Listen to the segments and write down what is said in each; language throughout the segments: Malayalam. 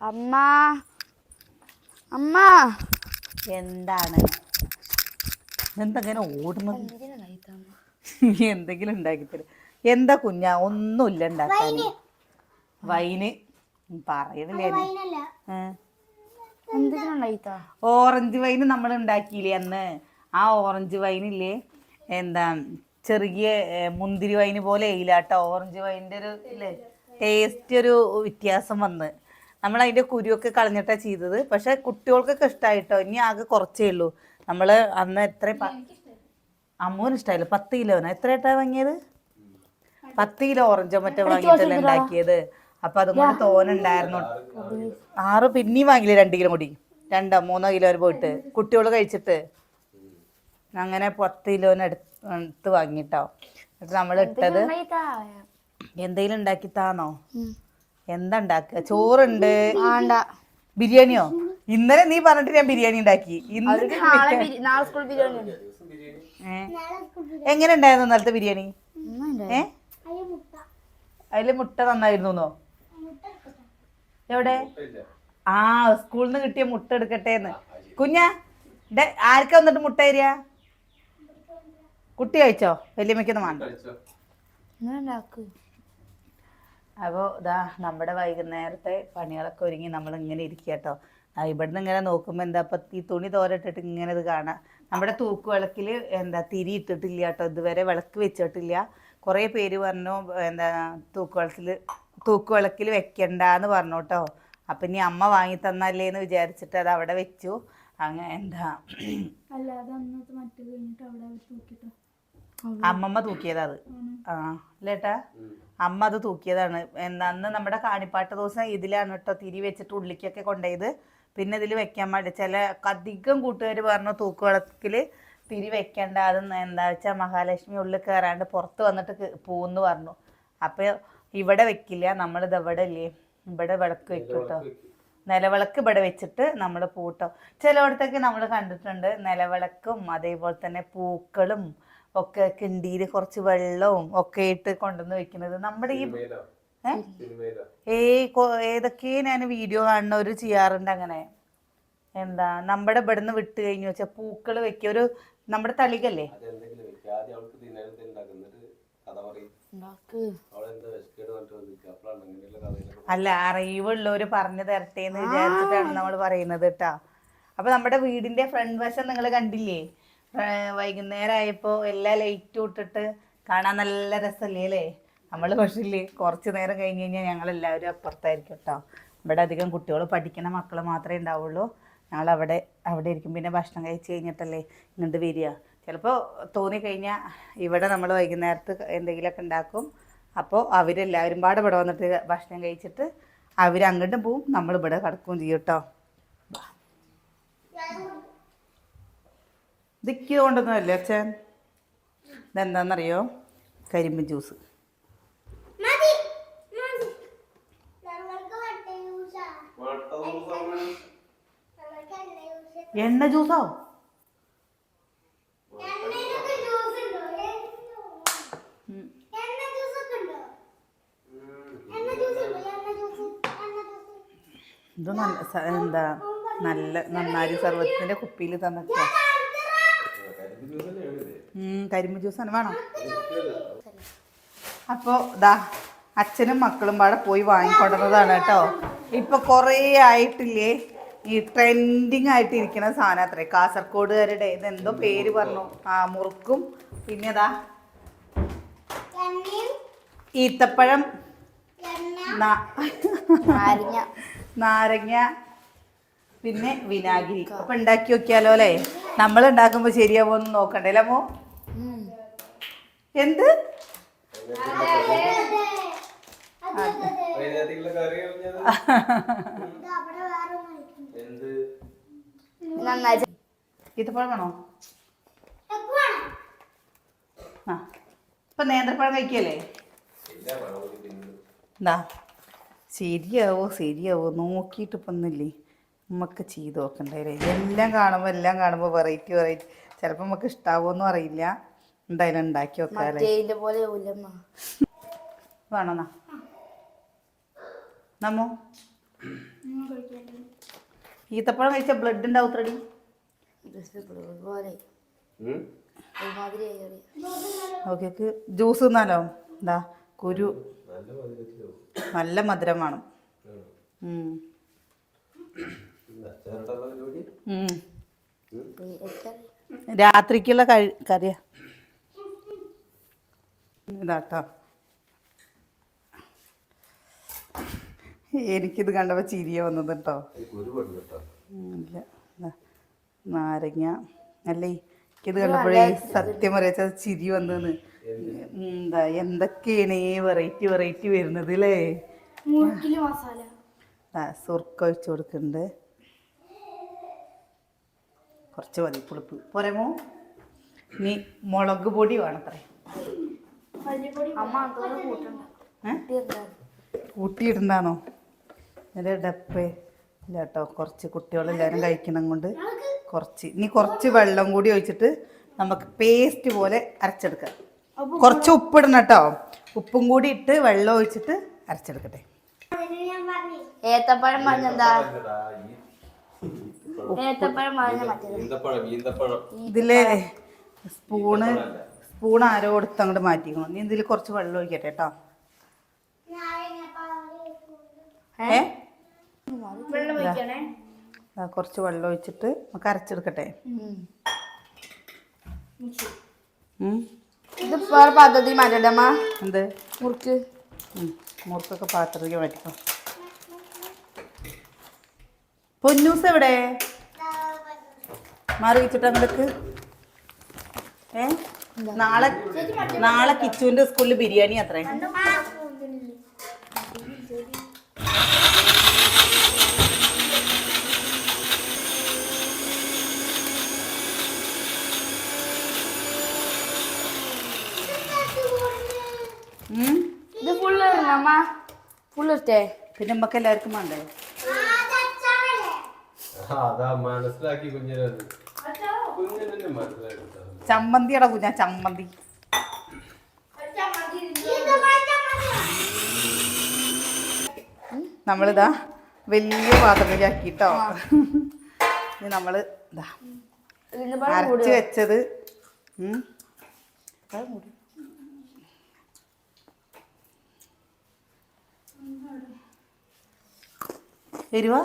അമ്മ അമ്മ എന്താണ് എന്തെങ്ങനെ ഓടുന്നത്? എന്തെങ്കിലും ഉണ്ടാക്കി തരും. എന്താ കുഞ്ഞാ? ഒന്നുമില്ല ഉണ്ടാക്കാൻ. വൈന് പറയുന്നില്ലേ? ഓറഞ്ച് വൈന് നമ്മൾ ഉണ്ടാക്കിയില്ലേ അന്ന്? ആ ഓറഞ്ച് വൈനില്ലേ, എന്താ ചെറിയ മുന്തിരി വൈന് പോലെ ഇല്ലാട്ടോ. ഓറഞ്ച് വൈൻ്റെ ഒരു ടേസ്റ്റ് ഒരു വ്യത്യാസം വന്ന് നമ്മൾ അതിൻ്റെ കുരുവൊക്കെ കളഞ്ഞിട്ടാണ് ചെയ്തത്. പക്ഷെ കുട്ടികൾക്കൊക്കെ ഇഷ്ടമായിട്ടോ. ഇനി ആകെ കുറച്ചേ ഉള്ളൂ. നമ്മൾ അന്ന് എത്ര അമ്മൂന് ഇഷ്ടമായില്ല. 10 കിലോന് എത്രയായിട്ടാ വാങ്ങിയത്? 10 കിലോ ഓറഞ്ചോ മറ്റോ വാങ്ങിയിട്ടല്ലേ ഉണ്ടാക്കിയത്. അപ്പം അതും കൂടി തോനുണ്ടായിരുന്നു. 6 പിന്നെയും വാങ്ങിയില്ലേ 2 കിലോ കൂടി. 2-3 കിലോ പോയിട്ട് കുട്ടികൾ കഴിച്ചിട്ട് അങ്ങനെ 10 കിലോന് എടുത്ത് വാങ്ങിട്ടോ. എന്നിട്ട് നമ്മൾ ഇട്ടത് എന്തെങ്കിലും ഉണ്ടാക്കി താന്നോ? എന്താ ഉണ്ടാക്കുക? ചോറുണ്ട്. ബിരിയാണിയോ? ഇന്നലെ നീ പറഞ്ഞിട്ട് ഞാൻ ബിരിയാണി ഉണ്ടാക്കി. എങ്ങനെ ഉണ്ടായിരുന്നു ഇന്നലത്തെ ബിരിയാണി? അതില് മുട്ട നന്നായിരുന്നോ? എവിടെ? ആ, സ്കൂളിൽ നിന്ന് കിട്ടിയ മുട്ട എടുക്കട്ടേന്ന്. കുഞ്ഞാ ആർക്കാ വന്നിട്ട് മുട്ട തരിക? കുട്ടി കഴിച്ചോ? വലിയമ്മയ്ക്കൊന്നും വേണ്ട. അപ്പോൾ ഇതാ നമ്മുടെ വൈകുന്നേരത്തെ പണികളൊക്കെ ഒരുങ്ങി നമ്മൾ ഇങ്ങനെ ഇരിക്കുക കേട്ടോ. ഇവിടുന്ന് ഇങ്ങനെ നോക്കുമ്പോൾ എന്താ ഇപ്പം ഈ തുണി തോരട്ടിട്ട് ഇങ്ങനെ ഇത് കാണാം. നമ്മുടെ തൂക്ക് വിളക്കിൽ എന്താ തിരി ഇട്ടിട്ടില്ല കേട്ടോ. ഇതുവരെ വിളക്ക് വെച്ചിട്ടില്ല. കുറേ പേര് പറഞ്ഞു എന്താ തൂക്ക് വിളക്കിൽ വെക്കണ്ടെന്ന് പറഞ്ഞു കേട്ടോ. അപ്പം ഇനി അമ്മ വാങ്ങി തന്നല്ലേ എന്ന് വിചാരിച്ചിട്ട് അത് അവിടെ വെച്ചു. അങ്ങനെ എന്താ അമ്മമ്മ തൂക്കിയതാ അത്. ആ അല്ലേട്ടാ, അമ്മ അത് തൂക്കിയതാണ്. അന്ന് നമ്മുടെ കാണിപ്പാട്ട് ദിവസം ഇതിലാണ് കേട്ടോ തിരി വെച്ചിട്ട് ഉള്ളിക്കൊക്കെ കൊണ്ടുപോയത്. പിന്നെ ഇതിൽ വെക്കാൻ പാടില്ല. ചില അധികം കൂട്ടുകാർ പറഞ്ഞു തൂക്ക് വിളക്കിൽ തിരി വെക്കണ്ട, അത് എന്താ വെച്ചാൽ മഹാലക്ഷ്മി ഉള്ളിൽ കയറാണ്ട് പുറത്ത് വന്നിട്ട് പോകുമെന്ന് പറഞ്ഞു. അപ്പോൾ ഇവിടെ വെക്കില്ല, നമ്മളിത് ഇവിടെ ഇല്ലേ ഇവിടെ വിളക്ക് വെക്കും കേട്ടോ. നിലവിളക്ക് ഇവിടെ വെച്ചിട്ട് നമ്മൾ പൂട്ടോ. ചിലയിടത്തൊക്കെ നമ്മൾ കണ്ടിട്ടുണ്ട് നിലവിളക്കും അതേപോലെ തന്നെ പൂക്കളും ഒക്കെ കിണ്ടിയിൽ കുറച്ച് വെള്ളവും ഒക്കെ ഇട്ട് കൊണ്ടുവന്ന് വെക്കുന്നത്. നമ്മുടെ ഈ ഏതൊക്കെ ഞാൻ വീഡിയോ കാണുന്നവർ ചെയ്യാറുണ്ട് അങ്ങനെ. എന്താ നമ്മുടെ ഇവിടുന്ന് വിട്ട് കഴിഞ്ഞു വെച്ചാൽ പൂക്കൾ വെക്കുക. ഒരു നമ്മുടെ തളികല്ലേ, അല്ല അറിവുള്ളവര് പറഞ്ഞു തരട്ടേന്ന് വിചാരിച്ചിട്ടാണ് നമ്മൾ പറയുന്നത് കേട്ടാ. അപ്പൊ നമ്മുടെ വീടിന്റെ ഫ്രണ്ട് വശം നിങ്ങൾ കണ്ടില്ലേ? വൈകുന്നേരം ആയപ്പോൾ എല്ലാ ലൈറ്റും ഇട്ടിട്ട് കാണാൻ നല്ല രസമല്ലേ അല്ലേ? നമ്മൾ പക്ഷേ കുറച്ച് നേരം കഴിഞ്ഞ് കഴിഞ്ഞാൽ ഞങ്ങളെല്ലാവരും അപ്പുറത്തായിരിക്കും കേട്ടോ. ഇവിടെ അധികം കുട്ടികൾ പഠിക്കുന്ന മക്കൾ മാത്രമേ ഉണ്ടാവുള്ളൂ. ഞങ്ങൾ അവിടെ ഇരിക്കും. പിന്നെ ഭക്ഷണം കഴിച്ച് കഴിഞ്ഞിട്ടല്ലേ ഇങ്ങോട്ട് വരിക. ചിലപ്പോൾ തോന്നിക്കഴിഞ്ഞാൽ ഇവിടെ നമ്മൾ വൈകുന്നേരത്ത് എന്തെങ്കിലുമൊക്കെ ഉണ്ടാക്കും. അപ്പോൾ അവരെല്ലാവരും പാടെ ഇവിടെ വന്നിട്ട് ഭക്ഷണം കഴിച്ചിട്ട് അവരങ്ങോട്ടും പോവും, നമ്മളിവിടെ കിടക്കുകയും ചെയ്യും കേട്ടോ. ദിക്ക് കൊണ്ടൊന്നുമല്ലേ അച്ഛൻ? ഇതെന്താണെന്നറിയോ? കരിമ്പ് ജ്യൂസ്. എണ്ണ ജ്യൂസോ? ഇത് എന്താ നല്ല നന്നാരി സർവത്തിൻ്റെ കുപ്പിയിൽ തന്നിട്ട് കരിമ്പ് ജ്യൂസാണ് വേണോ? അപ്പോൾ ഇതാ അച്ഛനും മക്കളും പാടെ പോയി വാങ്ങിക്കൊണ്ടുവന്നതാണ് കേട്ടോ. ഇപ്പം കുറേ ആയിട്ടില്ലേ ഈ ട്രെൻഡിങ് ആയിട്ട് ഇരിക്കുന്ന സാധനം അത്രേ. കാസർഗോഡുകാരുടെ ഇതെന്തോ പേര് പറഞ്ഞു. മുറുക്കും, പിന്നെ അതാ ഈത്തപ്പഴം, നാരങ്ങ, പിന്നെ വിനാഗിരി. അപ്പൊ ഉണ്ടാക്കി നോക്കിയാലോ അല്ലേ? നമ്മൾ ഉണ്ടാക്കുമ്പോ ശരിയാവോന്ന് നോക്കണ്ടേ അമ്മോ? എന്ത് ഈത്തപ്പഴം വേണോ? ആ ഇപ്പൊ നേന്ത്രപ്പഴം കഴിക്കല്ലേ? എന്താ ശരിയാവോ നോക്കിയിട്ട് ഇപ്പം ഒന്നില്ലേ നമുക്ക് ചെയ്ത് നോക്കണ്ടേ? എല്ലാം കാണുമ്പോൾ വെറൈറ്റി ചിലപ്പോൾ നമുക്ക് ഇഷ്ടാവോന്നും അറിയില്ല. എന്തായാലും ഉണ്ടാക്കി വെക്കാല്ലേ? വേണോന്നാ നമ്മോ ഈത്തപ്പഴം കഴിച്ചാൽ ബ്ലഡ് ഉണ്ടാവും റെഡി. Okay juice തിന്നാലോ? എന്താ കുരു നല്ല മധുരം വേണം. രാത്രിക്കുള്ള കറിയാ ഇതാട്ടോ. എനിക്കിത് കണ്ടപ്പോൾ ചിരിയ വന്നത് കേട്ടോ. ഇല്ല നാരങ്ങ അല്ലേ, എനിക്കിത് കണ്ടപ്പോഴേ സത്യം പറയാ ചിരി വന്നതെന്ന്. എന്താ എന്തൊക്കെയാണ് ഈ വെറൈറ്റി വെറൈറ്റി വരുന്നത് അല്ലേ. സുർക്ക ഒഴിച്ചു കൊടുക്കുന്നുണ്ട്. കുറച്ച് മതി പുളിപ്പ് പോരമോ? ഇനി മുളക് പൊടി വേണത്രേ. കൂട്ടിയിടണ്ടാണോ? എൻ്റെ ഡപ്പേ ഇല്ല കേട്ടോ. കുറച്ച് കുട്ടികളെല്ലാവരും കഴിക്കണം കൊണ്ട് കുറച്ച് വെള്ളം കൂടി ഒഴിച്ചിട്ട് നമുക്ക് പേസ്റ്റ് പോലെ അരച്ചെടുക്കാം. കുറച്ച് ഉപ്പിടണം കേട്ടോ. ഉപ്പും കൂടി ഇട്ട് വെള്ളം ഒഴിച്ചിട്ട് അരച്ചെടുക്കട്ടെ. ഏത്തപ്പഴം പറഞ്ഞെന്താ? ഇതില് സ്പൂൺ ആരോ കൊടുത്ത് അങ്ങോട്ട് മാറ്റിക്കണം. നീ ഇതിൽ കുറച്ച് വെള്ളം ഒഴിക്കട്ടെ കേട്ടോ. കുറച്ച് വെള്ളം ഒഴിച്ചിട്ട് നമുക്ക് അരച്ചെടുക്കട്ടെ. ഇത് വേറെ പാത്രത്തിൽ മാറ്റണ്ടമ്മ. എന്ത് മുറുക്കൊക്കെ പാത്രത്തിൽ മാറ്റിക്കോ. പൊന്നൂസ് എവിടെ? മാറി വെച്ചിട്ട് അങ്ങോട്ട്. നാളെ കിച്ചുവിന്റെ സ്കൂളിൽ ബിരിയാണി അത്രേ. ഇത് ഫുള്ള് അമ്മ ഫുള്ളിട്ടേ. പിന്നെ നമുക്ക് എല്ലാവർക്കും വേണ്ടേ? ചമ്മന്തിയുടെ കുഞ്ഞ ചമ്മന്തി. നമ്മളിതാ വലിയ പാത്രത്തിലാക്കിട്ടോ. ഇനി നമ്മള് ഇതാ അരച്ച് വെച്ചത് എരിവാ.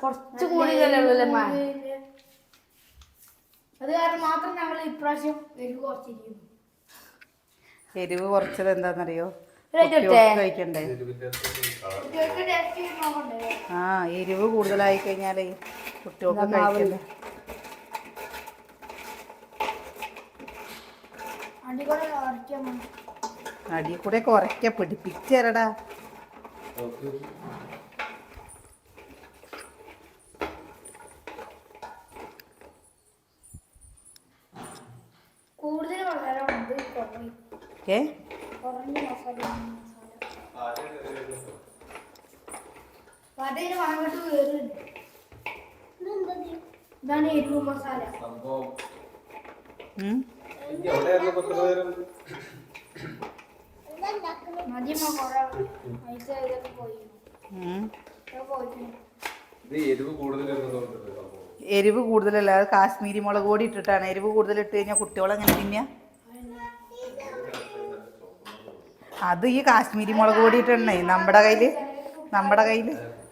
കുറച്ച് കൂടി അത് കാരണം മാത്രം ഞങ്ങൾ ഇപ്രാവശ്യം എരിവ് കുറച്ചത് എന്താണെന്നറിയോ? കഴിക്കണ്ടേ? ആ എരിവ് കൂടുതലായി കഴിഞ്ഞാലേ കുട്ടികൾക്ക് കഴിക്കണ്ടേ. അടി കൂടെ കുറയ്ക്ക പിടിപ്പിച്ചേരടാ. എരിവ് കൂടുതലല്ല, അത് കാശ്മീരി മുളക് പൊടി ഇട്ടിട്ടാണ്. എരിവ് കൂടുതൽ ഇട്ട് കഴിഞ്ഞാൽ കുട്ടികളെങ്ങനെ തിന്നാ? അത് ഈ കാശ്മീരി മുളക് പൊടി ഇട്ടിട്ടുണ്ടേ. നമ്മുടെ കയ്യില്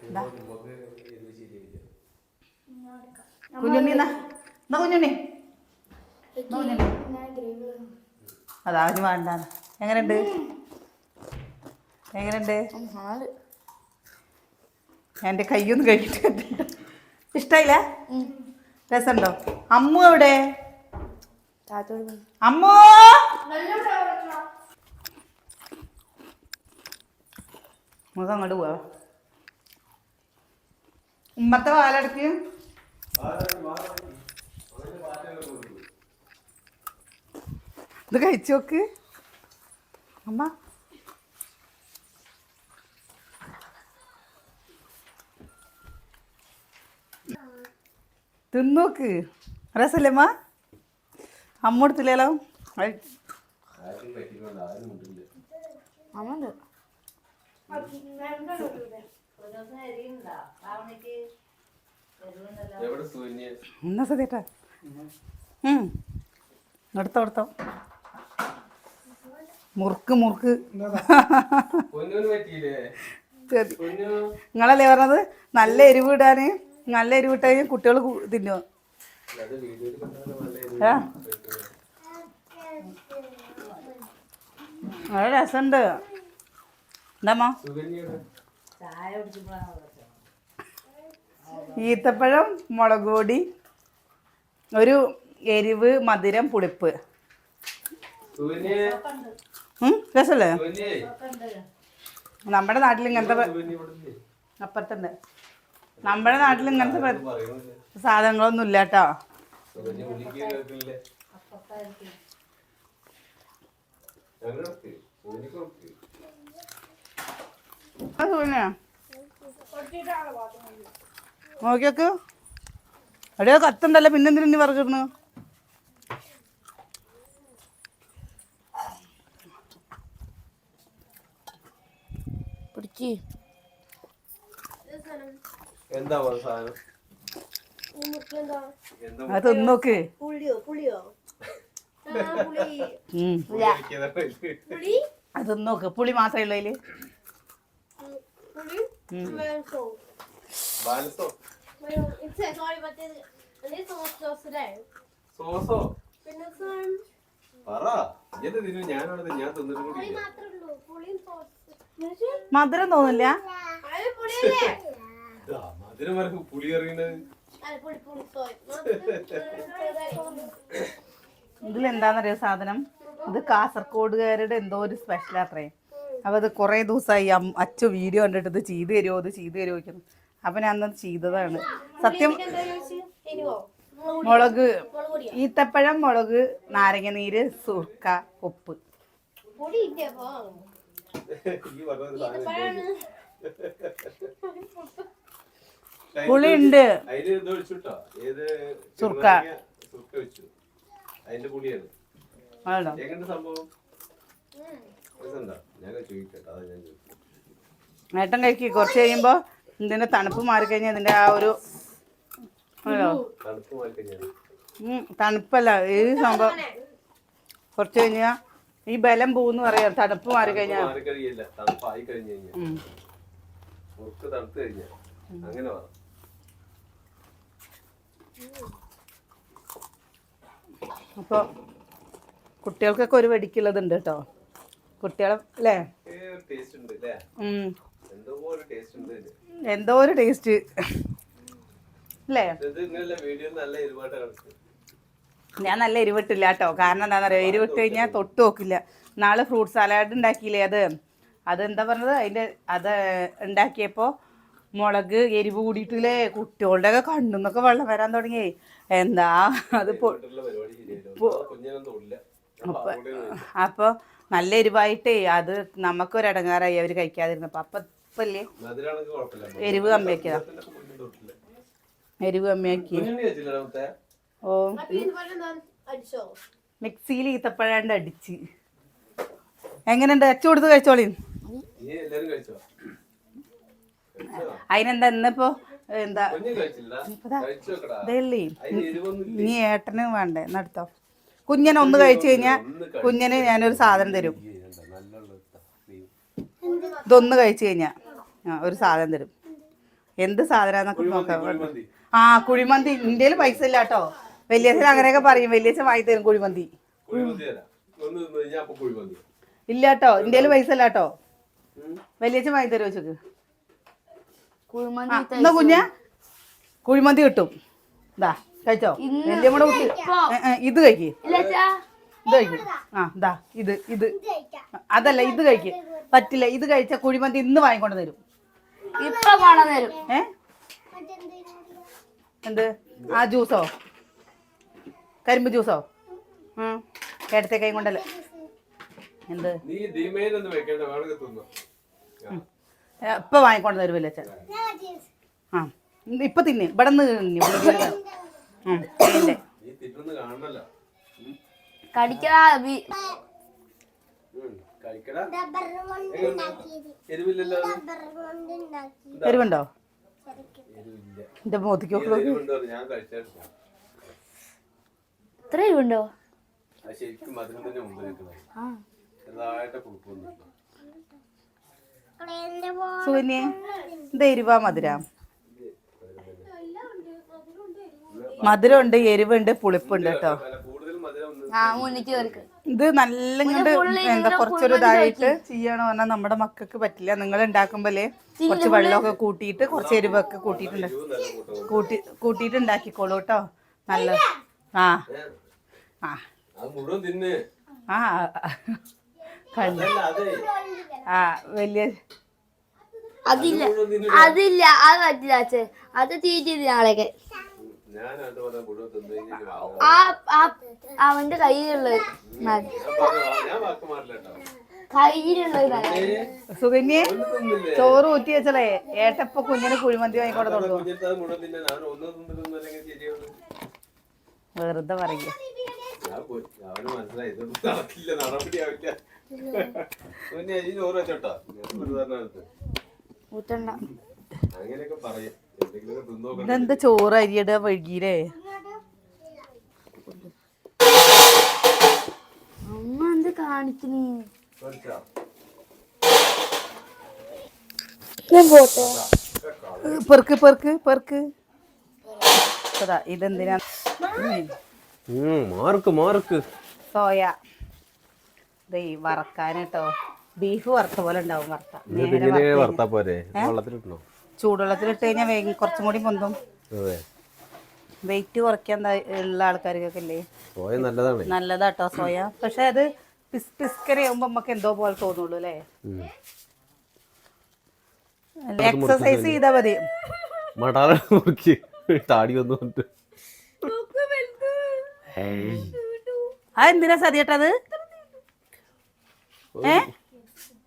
എന്താ കുഞ്ഞുണ്ണി കുഞ്ഞുണ്ണി അതാ അവന് വേണ്ട. എങ്ങനെയുണ്ട്? എൻ്റെ കയ്യൊന്നും കഴിച്ചിട്ട് ഇഷ്ടായില്ല? രസമുണ്ടോ? അമ്മു എവിടെ? അമ്മു നമുക്ക് അങ്ങോട്ട് പോവാ. ഉമ്മത്തെ വാലടക്ക്. ഇത് കഴിച്ചു നോക്ക് അമ്മ. തിന്നോക്ക്. രസല്ലേ അമ്മ? അമ്മ എടുത്തില്ലല്ലോ. അമ്മണ്ട് എന്നാ സതേട്ടാ എടുത്തോ മുറുക്ക് നിങ്ങളല്ലേ പറഞ്ഞത് നല്ല എരിവ് ഇടാന് നല്ല എരിവ് ഇട്ട് കഴിഞ്ഞാൽ കുട്ടികൾ തിന്നുക നല്ല രസമുണ്ട് എന്താമ്മ ഈത്തപ്പഴം മുളക് പൊടി ഒരു എരിവ് മധുരം പുളിപ്പ് രസല്ലേ നമ്മുടെ നാട്ടിൽ ഇങ്ങനത്തെ അപ്പുറത്തുണ്ട് നമ്മുടെ നാട്ടിൽ ഇങ്ങനത്തെ സാധനങ്ങളൊന്നും ഇല്ല കേട്ടോ നോക്കിയോക്ക് എവിടെയോ കത്തുണ്ടല്ലോ പിന്നെന്തിനു പറഞ്ഞിരുന്നു പിടിക്ക് എന്താ സാധനം അത് തിന്നോക്ക് അത് തിന്നോക്ക് പുളി മാത്രമേ ഉള്ളൂ അതില് സോസോ പറ ഞാൻ തിന്നിട്ട് മധുരം തോന്നില്ല മധുരം വരക്ക് പുളി അറിയുന്നത് ഇതിലെന്താന്നറിയോ സാധനം ഇത് കാസർഗോഡുകാരുടെ എന്തോ ഒരു സ്പെഷ്യൽ അത്രേ അപ്പൊ അത് കുറെ ദിവസമായി അച്ഛ വീഡിയോ കണ്ടിട്ട് ഇത് ചെയ്തു തരുമോ വയ്ക്കുന്നു അപ്പൊ ഞാൻ അന്നത് ചെയ്തതാണ് സത്യം മുളക് ഈത്തപ്പഴം മുളക് നാരങ്ങ നീര് സുർക്ക ഉപ്പ് പുളി ഉണ്ട് സുർക്ക അതിന്റെ പുളിയാണ് ആണോ സംഭവം ഏട്ടൻ കഴിക്കും കുറച്ച് കഴിയുമ്പോ ഇതിന്റെ തണുപ്പ് മാറിക്കഴിഞ്ഞാൽ ഇതിന്റെ ആ ഒരു തണുപ്പല്ല ഈ സംഭവം കുറച്ച് കഴിഞ്ഞാ ഈ ബലം പോന്ന് പറയാം തണുപ്പ് മാറിക്കഴിഞ്ഞാ അപ്പൊ കുട്ടികൾക്കൊക്കെ ഒരു വെടിക്കുള്ളതുണ്ട് കേട്ടോ കുട്ടികളെ അല്ലേ എന്തോ ഒരു ടേസ്റ്റ് അല്ലേ ഞാൻ നല്ല എരിവിട്ടില്ല കേട്ടോ കാരണം എന്താണെന്നറിയോ എരിവിട്ട് കഴിഞ്ഞാൽ തൊട്ട് നോക്കില്ല നാളെ ഫ്രൂട്ട് സലാഡ് ഉണ്ടാക്കിയില്ലേ അതെന്താ പറഞ്ഞത് അത് ഉണ്ടാക്കിയപ്പോൾ മുളക് എരിവ് കൂടിയിട്ടില്ലേ കുട്ടികളുടെ ഒക്കെ കണ്ണുന്നൊക്കെ വെള്ളം വരാൻ തുടങ്ങി എന്താ അത് അപ്പോൾ നല്ല എരിവായിട്ടേ അത് നമുക്കൊരു ഇടങ്ങാറായി അവർ കഴിക്കാതിരുന്നപ്പോൾ അപ്പം ഇപ്പല്ലേ എരിവ് കമ്മിയാക്കിയതാ എരിവ് കമ്മിയാക്കി ഓ മിക്സിയിൽ ഈത്തപ്പഴാണ്ട് അടിച്ച് എങ്ങനെയുണ്ട് അച്ചു കൊടുത്ത് കഴിച്ചോളി അതിനെന്താ ഇന്നിപ്പോ എന്താ ഇതല്ലേ നീ ഏട്ടന് വേണ്ടേ നടത്തോ കുഞ്ഞനെ ഒന്ന് കഴിച്ചു കഴിഞ്ഞാൽ കുഞ്ഞന് ഞാനൊരു സാധനം തരും ഇതൊന്ന് കഴിച്ചു കഴിഞ്ഞാ ഒരു സാധനം തരും എന്ത് സാധനന്നൊക്കെ നോക്കാം ആ കുഴിമന്തി ഇന്ത്യയിൽ പൈസ ഇല്ല കേട്ടോ വലിയച്ഛൻ അങ്ങനെയൊക്കെ പറയും വലിയച്ഛൻ വാങ്ങി തരും കുഴിമന്തി ഇല്ല കേട്ടോ ഇന്ത്യയിൽ പൈസ ഇല്ല കേട്ടോ വലിയച്ഛൻ വാങ്ങി തരും വെച്ചക്ക് എന്നാ കുഞ്ഞാ കുഴിമന്തി കിട്ടും ഇതാ കഴിച്ചോ വലിയ കൂടെ കുട്ടി ഇത് കഴിക്ക് ഇത് കഴിക്കും ദാ ഇത് അതല്ല ഇത് കഴിക്ക് പറ്റില്ല ഇത് കഴിച്ച കുഴിമന്തി ഇന്ന് വാങ്ങിക്കൊണ്ട് തരും ഇപ്പൊ കൊണ്ടുതരും എന്ത് ആ ജ്യൂസോ കരിമ്പ് ജ്യൂസോ കേടത്തെ കൈ കൊണ്ടല്ലേ എന്ത് ഇപ്പൊ വാങ്ങിക്കൊണ്ട് തരുമല്ലേ അച്ഛൻ ആ ഇപ്പൊ തിന്നെ ഇവിടെ നിന്ന് കടിക്കടാ കഴിക്കടാ എരിവില്ലല്ലോ എരിവുണ്ടോ എരിവില്ല എന്റെ മോതിക്കൊക്കെ എരിവുണ്ടോ ഞാൻ കഴിച്ചായിരുന്നു ഇത്ര എരിവുണ്ടോ അത് ശരിക്കും മധുരം തന്നെ മുമ്പിൽ നിൽക്കുന്നത് ആ ചെറുതായിട്ട് കുറുക്കൊന്നും സുകന്യെ ഇത് എരിവാ മധുരം മധുരമുണ്ട് എരിവുണ്ട് പുളിപ്പുണ്ട് കേട്ടോ കൂടുതൽ മധുരം ഒന്നും ആ മുന്നിക്ക് കേൾക്ക് ഇത് നല്ല ഇങ്ങോട്ട് എന്താ കുറച്ചൊരു ഇതായിട്ട് ചെയ്യണോ പറഞ്ഞാൽ നമ്മുടെ മക്കൾക്ക് പറ്റില്ല നിങ്ങൾ ഉണ്ടാക്കുമ്പോലേ കുറച്ച് വെള്ളമൊക്കെ കൂട്ടിയിട്ട് കുറച്ച് എരിവൊക്കെ കൂട്ടിയിട്ട് ഉണ്ടാക്കിക്കോളൂ കേട്ടോ നല്ല ആ ആ അത് മുഴുവൻ തിന്ന് ആ അതല്ല അതെ ആ വലിയ അതില്ല അതില്ല അത് പറ്റില്ല അച്ഛൻ അത് തീറ്റി നാളേക്ക് ഞാൻ അതുപോലെ മുഴുവൻ തിന്നു കഴിഞ്ഞാൽ അവന്റെ കയ്യിലുള്ളത് മതി. ഞാൻ വാക്ക് മാറില്ല കേട്ടോ കയ്യിലുള്ളത് മതി. സുകന്യെ ചോറ് ഊറ്റി വെച്ചളേ ഏട്ടപ്പ കുഞ്ഞിന് കുഴിമന്തി വാങ്ങിക്കോടെ തുടങ്ങും കുഞ്ഞിട്ട് മുഴുവൻ തിന്നാൻ അവൻ ഒന്നും തിന്നില്ലെങ്കിൽ ശരിയാണ് വെറുതെ പറയുക അവന് മനസ്സിലായി ഇതൊന്നും നടക്കില്ല നടപടിയാവില്ല പിന്നെ ഈ ചോറ് വെച്ചോട്ടോ ഊറ്റണ്ട. അങ്ങനെയൊക്കെ പറയും എന്തെങ്കിലുമൊക്കെ തിന്നോക്കണം ഇതെന്താ ചോറ് അരിയുടെ വഴുകിയില്ലേ അമ്മ എന്ത് കാണിക്കുന്നു പെർക്ക് പെർക്ക് പെർക്ക് ഇതെന്തിനാ മാർക്ക് മാർക്ക് സോയ ദേ വറക്കാൻ കേട്ടോ ബീഫ് വറുത്ത പോലെ ഉണ്ടാവും വറുത്താ പോരെ വെള്ളത്തിലിട്ടോ ചൂടുവെള്ളത്തിലിട്ട് കഴിഞ്ഞാൽ വേഗം കുറച്ചും കൂടി പൊന്തും അതെ വെയിറ്റ് കുറയ്ക്കാൻ ഉള്ള ആൾക്കാർക്കൊക്കെ ഇല്ലേ സോയ നല്ലതാണ് നല്ലതാട്ടോ സോയ പക്ഷെ അത് പിസ്കരയാകുമ്പോ നമുക്ക് എന്തോ പോലെ തോന്നുള്ളൂ അല്ലേ എക്സസൈസ് ചെയ്താ മതി മടാള മുറുക്കി താടി വന്നു ആ എന്തിനാ സതിയേട്ടത്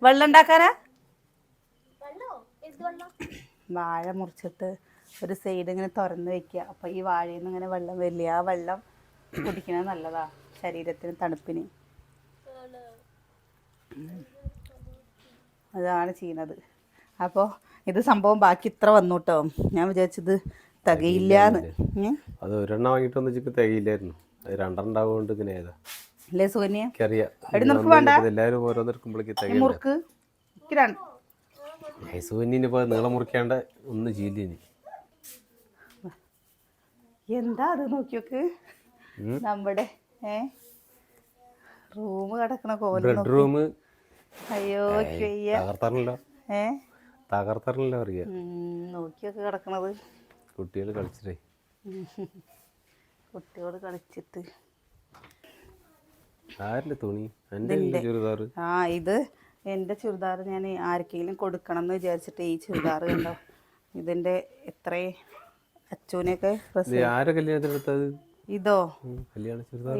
വെള്ളം ഉണ്ടാക്കാനാ വാഴ മുറിച്ചിട്ട് ഒരു സൈഡ് ഇങ്ങനെ തുറന്ന് വെക്കുക അപ്പൊ ഈ വാഴയിൽ നിന്ന് ഇങ്ങനെ വെള്ളം വരില്ല ആ വെള്ളം കുടിക്കുന്നത് നല്ലതാ ശരീരത്തിന് തണുപ്പിന് അതാണ് ചെയ്യുന്നത് അപ്പോൾ ഇത് സംഭവം ബാക്കി ഇത്ര വന്നു കേട്ടോ ഞാൻ വിചാരിച്ചത് തികയില്ലാന്ന് അത് ഒരെണ്ണം വാങ്ങിയിട്ടൊന്നും വെച്ചിട്ട് തികയില്ലായിരുന്നു അത് രണ്ടെണ്ണം ഉണ്ടാവുകൊണ്ട് ഇങ്ങനെ ഏതാ അല്ലേ സുകന്യ എല്ലാവരും ഓരോന്നെടുക്കുമ്പോഴേക്ക് തികയില്ല മുറുക്ക് സുകന്യനിപ്പോ നീളം മുറിക്കാണ്ട് ഒന്ന് ചീലിനി എന്താ അത് നോക്കിയോക്ക് നമ്മുടെ റൂം കിടക്കണ ബെഡ്റൂം അയ്യോ തകർത്തറില്ല തകർത്തറില്ല അറിയാ നോക്കിയൊക്കെ കിടക്കണത് കുട്ടികൾ കളിച്ചിട്ടേ കുട്ടിയോട് കളിച്ചിട്ട് ആരുടെ തുണി എന്റെ ചുരിദാർ ആ ഇത് എൻ്റെ ചുരിദാർ ഞാൻ ആർക്കെങ്കിലും കൊടുക്കണം എന്ന് വിചാരിച്ചിട്ട് ഈ ചുരിദാർ കണ്ടോ ഇതിൻ്റെ എത്ര അച്ചൂനെയൊക്കെ ആരെ കല്യാണത്തിനെടുത്തത് ഇതോ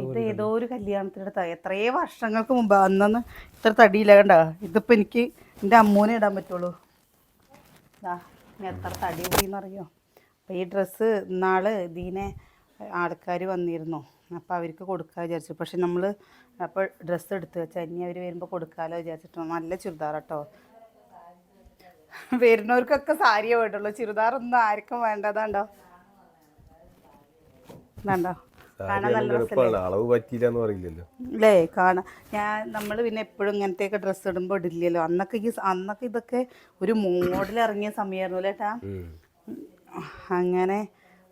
ഇത് ഏതോ ഒരു കല്യാണത്തിനെടുത്ത എത്രയോ വർഷങ്ങൾക്ക് മുമ്പ് അന്നൊന്ന് ഇത്ര തടിയില്ല കണ്ട ഇതിപ്പോൾ എനിക്ക് എൻ്റെ അമ്മൂനെ ഇടാൻ പറ്റുള്ളൂ എത്ര തടി കൂടിയെന്ന് അറിയോ അപ്പോൾ ഈ ഡ്രസ്സ് ഇന്നാള് ഇതിനെ ആൾക്കാർ വന്നിരുന്നു അപ്പോൾ അവർക്ക് കൊടുക്കാൻ വിചാരിച്ചു പക്ഷെ നമ്മൾ അപ്പോൾ ഡ്രസ്സ് എടുത്ത് വെച്ചാൽ ഇനി അവർ വരുമ്പോൾ കൊടുക്കാമല്ലോ വിചാരിച്ചിട്ടോ നല്ല ചുരിദാർ കേട്ടോ വരുന്നവർക്കൊക്കെ സാരിയേ വേണ്ടുള്ളൂ ചുരിദാറൊന്നും ആർക്കും വേണ്ടതാണ്ടോ ഇതാണ്ടോ കാണാൻ നല്ല അളവ് പറ്റിയില്ലെന്ന് പറയില്ലല്ലോ അല്ലേ കാണാൻ നമ്മൾ പിന്നെ എപ്പോഴും ഇങ്ങനത്തെയൊക്കെ ഡ്രസ്സ് ഇടുമ്പോൾ ഇടില്ലല്ലോ അന്നൊക്കെ ഇതൊക്കെ ഒരു മോഡൽ ഇറങ്ങിയ സമയമായിരുന്നു അല്ലേ ഏട്ടാ അങ്ങനെ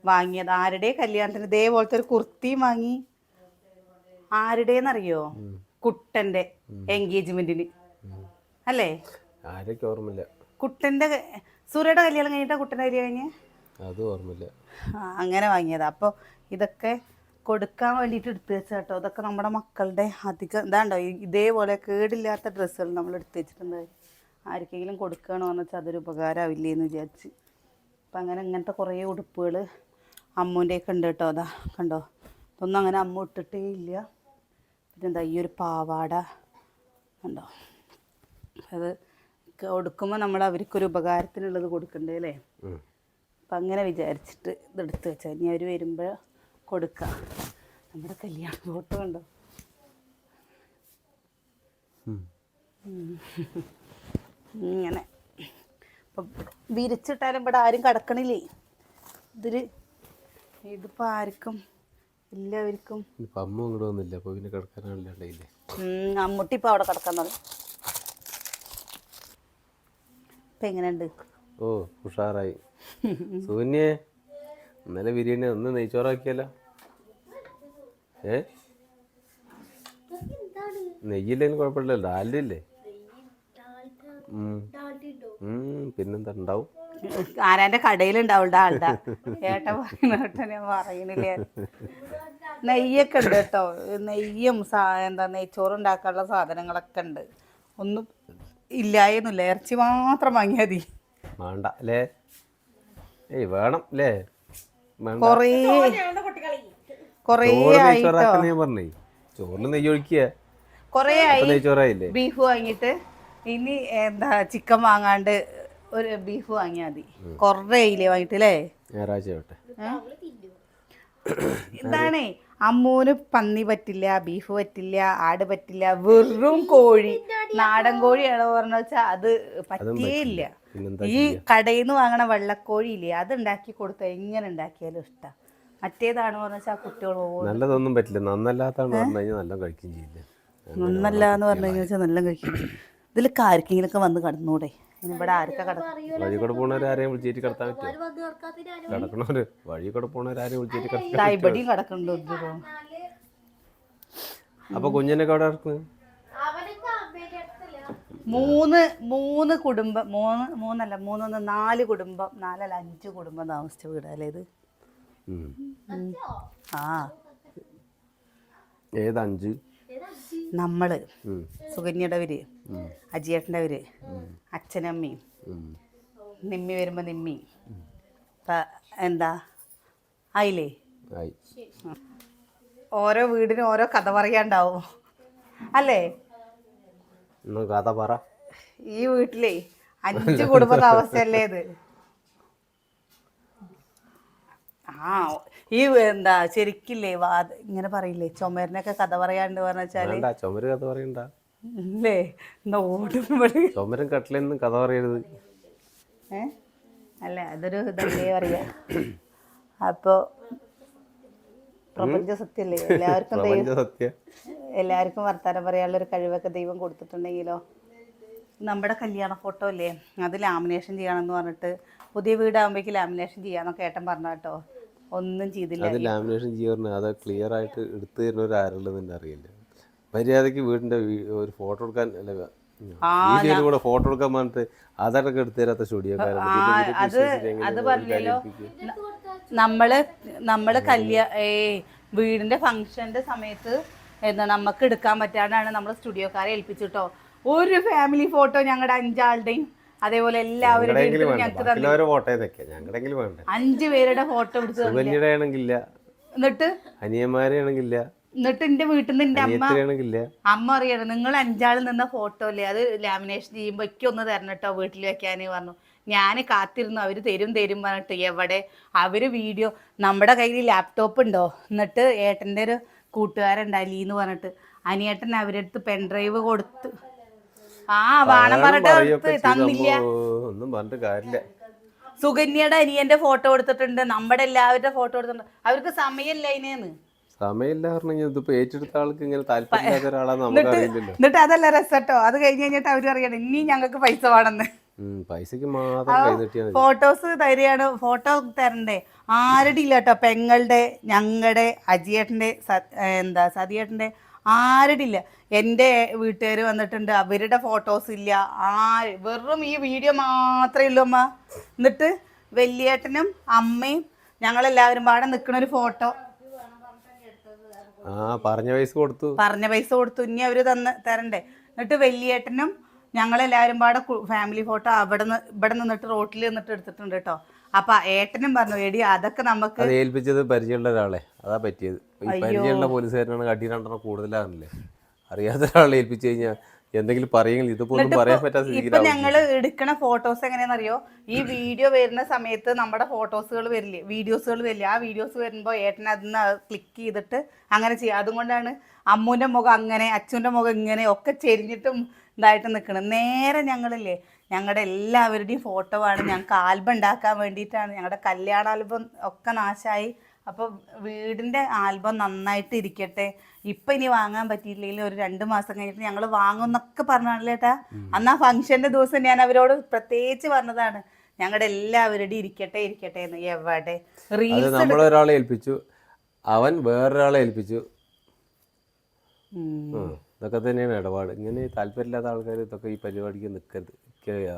വാങ്ങിയത് ആരുടെ കല്യാണത്തിന് ഇതേപോലത്തെ ഒരു കുർത്തിയും വാങ്ങി ആരുടേന്നറിയോ കുട്ടൻ്റെ എൻഗേജ്മെന്റിന് അല്ലേ ആരൊക്കെ ഓർമ്മയില്ല കുട്ടൻ്റെ സൂര്യയുടെ കല്യാണം കഴിഞ്ഞിട്ടാ കുട്ടൻ്റെ കല്യാണം കഴിഞ്ഞ് അത് ഓർമ്മയില്ല അങ്ങനെ വാങ്ങിയതാ അപ്പോൾ ഇതൊക്കെ കൊടുക്കാൻ വേണ്ടിയിട്ട് എടുത്തു വെച്ചാൽ കേട്ടോ ഇതൊക്കെ നമ്മുടെ മക്കളുടെ അധികം ഇതാണ്ടോ ഇതേപോലെ കേടില്ലാത്ത ഡ്രസ്സുകൾ നമ്മൾ എടുത്തു വെച്ചിട്ടുണ്ട് ആർക്കെങ്കിലും കൊടുക്കണമെന്ന് വെച്ചാൽ അതൊരു ഉപകാരമാവില്ലേ എന്ന് വിചാരിച്ച് അപ്പം അങ്ങനെ ഇങ്ങനത്തെ കുറേ ഉടുപ്പുകൾ അമ്മൂൻ്റെയൊക്കെ ഉണ്ട് കേട്ടോ അതാ കണ്ടോ ഇതൊന്നും അങ്ങനെ അമ്മ ഇട്ടിട്ടേ ഇല്ല പിന്നെന്താ ഈ ഒരു പാവാട കണ്ടോ അത് കൊടുക്കുമ്പോൾ നമ്മൾ അവർക്കൊരു ഉപകാരത്തിനുള്ളത് കൊടുക്കണ്ടേ അല്ലേ അപ്പം അങ്ങനെ വിചാരിച്ചിട്ട് ഇതെടുത്ത് വെച്ചാൽ ഇനി അവർ വരുമ്പോൾ കൊടുക്കാം നമ്മുടെ കല്യാണ ഫോട്ടോ കണ്ടോ ഇങ്ങനെ ഇപ്പം വിരിച്ചിട്ടാലും ഇവിടെ ആരും കിടക്കണില്ലേ. ഇതിപ്പോൾ ആർക്കും എല്ലാവർക്കും ഇപ്പം അമ്മ ഇങ്ങോട്ട് വന്നില്ല, അപ്പോൾ പിന്നെ കിടക്കാനാണില്ലേ. അമ്മൂട്ടി ഇപ്പോൾ അവിടെ കിടക്കുന്നത്. ഇപ്പം എങ്ങനെയുണ്ട്? ഓ ഉഷാറായി. സൂന്യേ ഇന്നലെ ബിരിയാണി ഒന്ന് നെയ്ച്ചോറാക്കിയല്ലോ. നെയ്യില്ലേലും കുഴപ്പമില്ലല്ലോ, ഡാലില്ലേ? പിന്നെന്താ ഉണ്ടാവും. ആരാൻ്റെ കടയിലുണ്ടാവും ആളുടെ. ഏട്ടൻ പറയുന്നോട്ടെ ഞാൻ പറയണില്ലേ. നെയ്യൊക്കെ ഉണ്ട് കേട്ടോ. നെയ്യും എന്താ നെയ്ച്ചോറ് ഉണ്ടാക്കാനുള്ള സാധനങ്ങളൊക്കെ ഉണ്ട്. ഒന്നും ഇല്ലായെന്നില്ല. ഇറച്ചി മാത്രം വാങ്ങിയാൽ മതി. വേണ്ട അല്ലേ? വേണം അല്ലേ? ചോറിന് നെയ്യ് ഒഴിക്കുക. കൊറേ ആയി ബീഫ് വാങ്ങിയിട്ട്. ഇനി എന്താ ചിക്കൻ വാങ്ങാണ്ട് ഒരു ബീഫ് വാങ്ങിയാൽ മതി. കൊറേ ആയില്ലേ വാങ്ങിട്ട് അല്ലേ? ഞായറാഴ്ച ഇതാണേ അമ്മൂന് പന്നി പറ്റില്ല, ബീഫ് പറ്റില്ല, ആട് പറ്റില്ല. വെറും കോഴി, നാടൻ കോഴിയാണോ പറഞ്ഞ വെച്ചാൽ അത് പറ്റിയില്ല. ഈ കടയിൽ നിന്ന് വാങ്ങണ വെള്ളക്കോഴി ഇല്ലേ, അത് ഉണ്ടാക്കി കൊടുത്ത എങ്ങനെ ഉണ്ടാക്കിയാലും ഇഷ്ടം. മറ്റേതാണ് പറഞ്ഞ വെച്ചാൽ കുട്ടികൾ നല്ലതൊന്നും പറ്റില്ല. നന്നല്ലാത്താന്ന് പറഞ്ഞു കഴിഞ്ഞാൽ നല്ല കഴിക്കുകയും ചെയ്യില്ല. നന്നല്ല എന്ന് പറഞ്ഞു കഴിഞ്ഞാൽ നല്ല കഴിക്കും. ഇതിൽ ആർക്കെങ്കിലൊക്കെ വന്ന് കിടന്നൂടെ? ഇവിടെ ആർക്കാ വഴി കൂടെ പോണവരാരെയും വിളിച്ചിട്ട് കിടത്താൻ പറ്റുമോ? കിടക്കണവര് വഴി കൂടെ പോണവരാരെയും വിളിച്ചിട്ട് ഇവിടെയും കിടക്കണ്ടോ? അപ്പൊ കുഞ്ഞിനൊക്കെ അവിടെ കിടക്കുന്നത് മൂന്ന് കുടുംബം, മൂന്നല്ല 4 കുടുംബം, 5 കുടുംബം താമസിച്ച വീടല്ലേ ഇത്? ഏത് 5? നമ്മള്, സുകന്യയുടെവര്, അജിയേട്ടൻ്റെവര്, അച്ഛനമ്മയും, നിമ്മി വരുമ്പോ നിമ്മി. എന്താ ആയില്ലേ? ഓരോ വീടിനും ഓരോ കഥ പറയാണ്ടാവും അല്ലേ? കഥ പറ. ഈ വീട്ടിലേ 5 കുടുംബ താമസല്ലേ ഇത്? ഈ എന്താ ശരിക്കില്ലേ ഇങ്ങനെ പറയില്ലേ, ചുമരിനൊക്കെ കഥ പറയാണ്ട് പറഞ്ഞാല് ചുമര് കഥ പറയണ്ട അല്ലേ? ചുമരും കട്ടിലൊന്നും കഥ പറയരുത്. അല്ല അതൊരു ഇതല്ലേ പറയാ. അപ്പൊ പ്രപഞ്ച സത്യല്ലേ? എല്ലാവർക്കും വർത്താനം പറയാനുള്ളൊരു കഴിവൊക്കെ ദൈവം കൊടുത്തിട്ടുണ്ടെങ്കിലോ. നമ്മുടെ കല്യാണ ഫോട്ടോ അല്ലേ, അത് ലാമിനേഷൻ ചെയ്യണമെന്ന് പറഞ്ഞിട്ട് പുതിയ വീടാകുമ്പോഴേക്ക് ലാമിനേഷൻ ചെയ്യാന്നൊക്കെ ഏട്ടൻ പറഞ്ഞ കേട്ടോ. ഒന്നും ചെയ്തില്ല. അത് ലാമിനേഷൻ ചെയ്യാറുണ്ട്. അത് ക്ലിയർ ആയിട്ട് എടുത്തു തരുന്ന ഒരു ആരുള്ളതെന്ന് അറിയില്ല. മര്യാദക്ക് വീടിന്റെ ഒരു ഫോട്ടോ എടുക്കാൻ വീഡിയോയിലൂടെ ഫോട്ടോ എടുക്കാൻ പറഞ്ഞിട്ട് അതൊക്കെ എടുത്തു തരാത്ത അത് പറഞ്ഞല്ലോ. നമ്മള് വീടിന്റെ ഫംഗ്ഷന്റെ സമയത്ത് എന്താ നമുക്ക് എടുക്കാൻ പറ്റാണ്ടാണ് നമ്മൾ സ്റ്റുഡിയോക്കാരെ ഏൽപ്പിച്ചിട്ടോ. ഒരു ഫാമിലി ഫോട്ടോ ഞങ്ങളുടെ 5 ആളുടെയും അതേപോലെ എല്ലാവരുടെയും 5 പേരുടെ ഫോട്ടോ എടുത്ത് എന്നിട്ട് എന്റെ വീട്ടിൽ നിന്ന് എന്റെ അമ്മ അറിയണം, നിങ്ങൾ 5 ആൾ നിന്ന ഫോട്ടോ അല്ലേ, അത് ലാമിനേഷൻ ചെയ്യുമ്പോ ഒന്ന് തരണം കേട്ടോ വീട്ടിൽ വെക്കാന് പറഞ്ഞു. ഞാൻ കാത്തിരുന്നു, അവര് തരും പറഞ്ഞിട്ട്. എവിടെ അവര് വീഡിയോ, നമ്മുടെ കയ്യിൽ ലാപ്ടോപ്പ് ഉണ്ടോ? എന്നിട്ട് ഏട്ടൻ്റെ ഒരു കൂട്ടുകാരുണ്ടായില്ലെന്ന് പറഞ്ഞിട്ട് അനിയേട്ടൻ അവരെടുത്ത് പെൻഡ്രൈവ് കൊടുത്ത് വേണം പറഞ്ഞിട്ട് തന്നില്ല. സുകന്യയുടെ അനിയന്റെ ഫോട്ടോ എടുത്തിട്ടുണ്ട്, നമ്മുടെ എല്ലാവരുടെ ഫോട്ടോ എടുത്തിട്ടുണ്ട്. അവർക്ക് സമയമില്ല അതിനേന്ന്. എന്നിട്ട് അതല്ല രസട്ടോ. അത് കഴിഞ്ഞ് കഴിഞ്ഞിട്ട് അവര് അറിയണം ഇനി ഞങ്ങൾക്ക് പൈസ വേണമെന്ന്. ഫോട്ടോസ് തരികയാണ്. ഫോട്ടോ തരണ്ടേ? ആരുടെ ഇല്ല കേട്ടോ. പെങ്ങളുടെ, ഞങ്ങളുടെ, അജിയേട്ടന്റെ, സതിയേട്ടന്റെ ആരുടെ ഇല്ല. എൻ്റെ വീട്ടുകാർ വന്നിട്ടുണ്ട്, അവരുടെ ഫോട്ടോസ് ഇല്ല. വെറും ഈ വീഡിയോ മാത്രമേ ഉള്ളൂ അമ്മ. എന്നിട്ട് വലിയേട്ടനും അമ്മയും ഞങ്ങളെല്ലാവരും പാടെ നിൽക്കണ ഒരു ഫോട്ടോ പറഞ്ഞ പൈസ കൊടുത്തു. ഇനി അവര് തരണ്ടേ? എന്നിട്ട് വലിയേട്ടനും ഞങ്ങളെല്ലാവരും പാടെ ഫാമിലി ഫോട്ടോ ഇവിടെ നിന്നിട്ട് റോട്ടിൽ നിന്നിട്ട് എടുത്തിട്ടുണ്ട് കേട്ടോ. അപ്പൊ ഏട്ടനും പറഞ്ഞു, എടി അതൊക്കെ നമുക്ക് ഏൽപ്പിച്ചത് പരിചയമുള്ള ഒരാളെ, അതാ പറ്റിയത്. പരിചയമുള്ള പോലീസുകാരനാണ് കട്ടി 2 കൂടുതലാണല്ലേ. അറിയാത്ത ഒരാളെ ഏൽപ്പിച്ചു കഴിഞ്ഞാൽ എന്തെങ്കിലും പറയെങ്കിൽ ഇതിപ്പോ പറയാൻ പറ്റാത്ത. ഇപ്പൊ ഞങ്ങള് എടുക്കണ ഫോട്ടോസ് എങ്ങനെയാണെന്നറിയോ? ഈ വീഡിയോ വരുന്ന സമയത്ത് നമ്മുടെ ഫോട്ടോസുകൾ വരില്ലേ, വീഡിയോസുകൾ വരില്ലേ? ആ വീഡിയോസ് വരുമ്പോ ഏട്ടൻ അതിന്ന് ക്ലിക്ക് ചെയ്തിട്ട് അങ്ങനെ ചെയ്യാം. അതുകൊണ്ടാണ് അമ്മൂൻ്റെ മുഖം അങ്ങനെ അച്ഛൻ്റെ മുഖം ഇങ്ങനെ ഒക്കെ ചെരിഞ്ഞിട്ടും ഇതായിട്ട് നിൽക്കണം. നേരെ ഞങ്ങളില്ലേ ഞങ്ങളുടെ എല്ലാവരുടെയും ഫോട്ടോ ആണ്. ഞങ്ങൾക്ക് ആൽബം ഉണ്ടാക്കാൻ വേണ്ടിയിട്ടാണ്. ഞങ്ങളുടെ കല്യാണ ആൽബം ഒക്കെ നാശമായി. അപ്പോൾ വീടിൻ്റെ ആൽബം നന്നായിട്ട് ഇരിക്കട്ടെ, ഇപ്പം ഇനി വാങ്ങാൻ പറ്റിയില്ലെങ്കിൽ ഒരു 2 മാസം കഴിഞ്ഞിട്ട് ഞങ്ങൾ വാങ്ങുമെന്നൊക്കെ പറഞ്ഞാണല്ലോ ഏട്ടാ. അന്ന് ആ ഫംഗ്ഷൻ്റെ ദിവസം ഞാൻ അവരോട് പ്രത്യേകിച്ച് പറഞ്ഞതാണ് ഞങ്ങളുടെ എല്ലാവരുടെയും ഇരിക്കട്ടെ ഇരിക്കട്ടെ എന്ന്. എവിടെ റീൽസ് നമ്മളൊരാളെ ഏൽപ്പിച്ചു, അവൻ വേറൊരാളെ ഏൽപ്പിച്ചു. ഇതൊക്കെ തന്നെയാണ് ഇടപാട്. ഇങ്ങനെ താല്പര്യമില്ലാത്ത ആൾക്കാർ ഇതൊക്കെ ഈ പരിപാടിക്ക് നിൽക്കരുത്.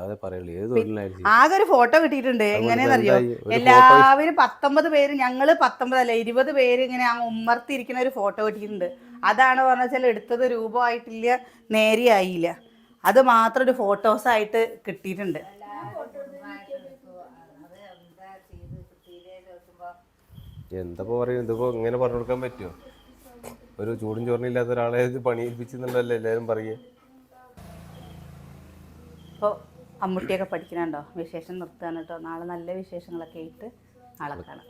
അതെ പറയുള്ളൂ, ഏത് തൊഴിലായിരിക്കും. ആകെ ഒരു ഫോട്ടോ കിട്ടിയിട്ടുണ്ട്. എങ്ങനെയാണെന്നറിയോ, എല്ലാവരും 19 പേര്, ഞങ്ങള് 19 അല്ല 20 പേര് ഇങ്ങനെ ആ ഉമ്മർത്തിരിക്കുന്ന ഒരു ഫോട്ടോ കിട്ടിയിട്ടുണ്ട്. അതാണ് പറഞ്ഞാൽ എടുത്തത് രൂപമായിട്ടില്ല, നേരെയായില്ല. അത് മാത്രം ഒരു ഫോട്ടോസായിട്ട് കിട്ടിയിട്ടുണ്ട്. എന്താ പറയുന്നത്, ഇതിപ്പോ ഇങ്ങനെ പറഞ്ഞു കൊടുക്കാൻ പറ്റുമോ? ഒരു ചൂടും ചോറിനില്ലാത്ത ഒരാളെ പണി ഏൽപ്പിച്ചെന്നുള്ളതല്ലേ എല്ലാവരും പറയുക. ഇപ്പോൾ അമ്മുട്ടിയൊക്കെ പഠിക്കണുണ്ടോ? വിശേഷം നിർത്തുകയാണ് കേട്ടോ. നാളെ നല്ല വിശേഷങ്ങളൊക്കെ ആയിട്ട് നാളെ കാണാം.